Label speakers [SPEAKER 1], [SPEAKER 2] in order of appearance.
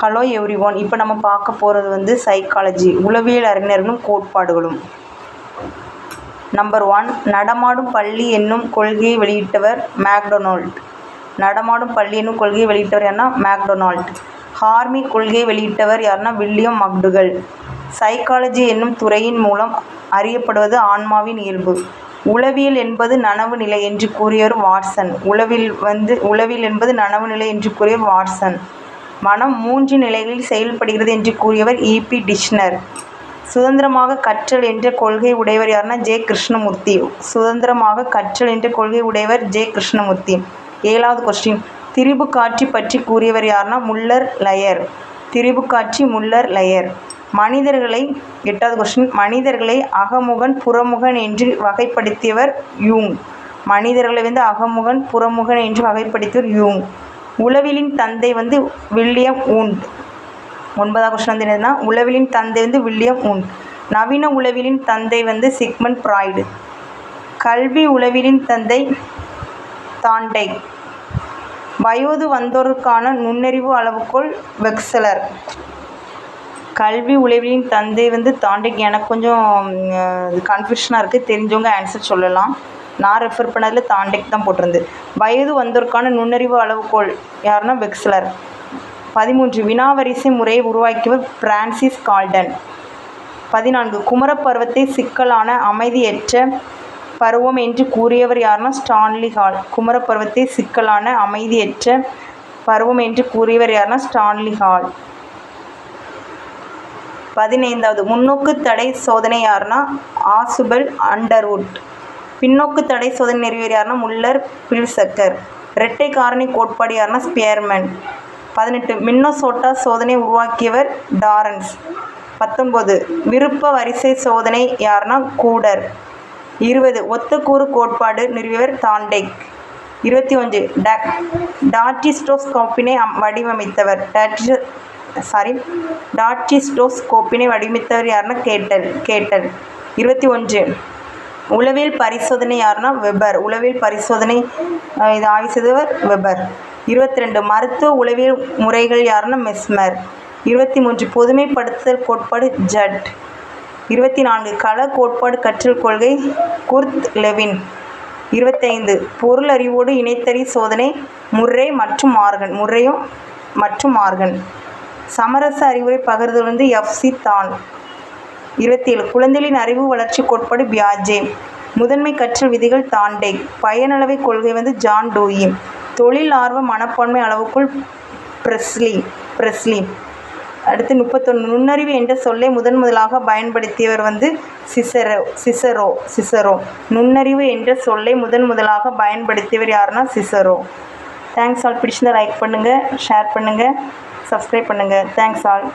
[SPEAKER 1] Hello every one. இப்போ நம்ம பார்க்க போகிறது வந்து சைக்காலஜி, உளவியல் அறிஞர்களும் கோட்பாடுகளும். நம்பர் 1, நடமாடும் பள்ளி என்னும் கொள்கையை வெளியிட்டவர் மேக்டொனால்ட். நடமாடும் பள்ளி என்னும் கொள்கையை வெளியிட்டவர் யாருன்னா மேக்டொனால்ட். ஹார்மி கொள்கையை வெளியிட்டவர் யாருன்னா வில்லியம் மக்டூகல். சைக்காலஜி என்னும் துறையின் மூலம் அறியப்படுவது ஆன்மாவின் இயல்பு. உளவியல் என்பது நனவு நிலை என்று கூறியவர் வாட்சன். உளவியல் என்பது நனவு நிலை என்று கூறியவர் வாட்சன். மனம் 3 நிலைகளில் செயல்படுகிறது என்று கூறியவர் E.P. டிஷ்னர். சுதந்திரமாக கற்றல் என்ற கொள்கை உடையவர் யாருன்னா ஜே. கிருஷ்ணமூர்த்தி. சுதந்திரமாக கற்றல் என்ற கொள்கை உடையவர் ஜே. கிருஷ்ணமூர்த்தி. 7வது கொஸ்டின், திரிபு காட்சி பற்றி கூறியவர் யாருன்னா முல்லர் லயர். திரிபு காட்சி முல்லர் லயர். மனிதர்களை 8வது கொஸ்டின், மனிதர்களை அகமுகன் புறமுகன் என்று வகைப்படுத்தியவர் யூங். மனிதர்களை அகமுகன் புறமுகன் என்று வகைப்படுத்தியவர் யூங். உளவியலின் தந்தை வில்லியம் வூண்ட். 9வது கொஸ்டின் என்னன்னா உளவியலின் தந்தை வில்லியம் வூண்ட். நவீன உளவியலின் தந்தை சிக்மண்ட் ஃப்ராய்டு. கல்வி உளவியலின் தந்தை தாண்டைக். வயோது வந்தோருக்கான நுண்ணறிவு அளவுகோல் வெக்ஸ்லர். கல்வி உளவியலின் தந்தை தாண்டைக். எனக்கு கொஞ்சம் கன்ஃபியூஷனாக இருக்குது, தெரிஞ்சவங்க ஆன்சர் சொல்லலாம். நான் ரெஃபர் பண்ணதில் தாண்டைக் தான் போட்டிருந்து. வயது வந்தோருக்கான நுண்ணறிவு அளவுகோல் யாருன்னா வெக்ஸ்லர். 13, வினாவரிசை முறையை உருவாக்கியவர் பிரான்சிஸ் கால்டன். 14, குமரப்பருவத்தை சிக்கலான அமைதியற்ற பருவம் என்று கூறியவர் யாருன்னா ஸ்டான்லி ஹால். குமரப்பருவத்தை சிக்கலான அமைதியற்ற பருவம் என்று கூறியவர் யாருன்னா ஸ்டான்லி ஹால். 15வது, முன்னோக்கு தடை சோதனை யாருன்னா ஆசுபெல் அண்டர்வுட். பின்னோக்கு தடை சோதனை நிறுவியவர் யாருன்னா முல்லர் பில்சக்கர். இரட்டை காரணி கோட்பாடு யாருன்னா ஸ்பியர்மன். 18, மின்னசோட்டா சோதனை உருவாக்கியவர் டாரன்ஸ். 19, விருப்ப வரிசை சோதனை யாருன்னா கூடர். 20, ஒத்தக்கூறு கோட்பாடு நிறுவியவர் தாண்டைக். 21, டார்டிஸ்டோஸ்கோப்பினை வடிவமைத்தவர் யாருன்னா கேட்டல். 21, உளவியல் பரிசோதனை யாருன்னா வெபர். உளவியல் பரிசோதனை இது ஆய்வு செய்தவர் வெபர். 22, மருத்துவ உளவியல் முறைகள் யாருன்னா மெஸ்மர். 23, பொதுமைப்படுத்துதல் கோட்பாடு ஜட். 24, கள கோட்பாடு கற்றல் கொள்கை குர்த் லெவின். 25, பொருள் அறிவோடு இணைத்தறி சோதனை முர்ரே மற்றும் மார்கன். சமரச அறிவுரை பகிர்தல் F.C. தான். 27, குழந்தைகளின் அறிவு வளர்ச்சி கோட்பாடு பியாஜே. முதன்மை கற்றல் விதிகள் தாண்டைக். பயனளவை கொள்கை ஜான் டூயி. தொழில் ஆர்வ மனப்பான்மை அளவுக்குள் பிரஸ்லி. அடுத்து 31, நுண்ணறிவு என்ற சொல்லை முதலாக பயன்படுத்தியவர் சிசரோ. நுண்ணறிவு என்ற சொல்லை முதலாக பயன்படுத்தியவர் யாருன்னா சிசரோ. Thanks all. பிடிச்சிருந்தா லைக் பண்ணுங்கள், ஷேர் பண்ணுங்கள், சப்ஸ்கிரைப் பண்ணுங்கள். Thanks all.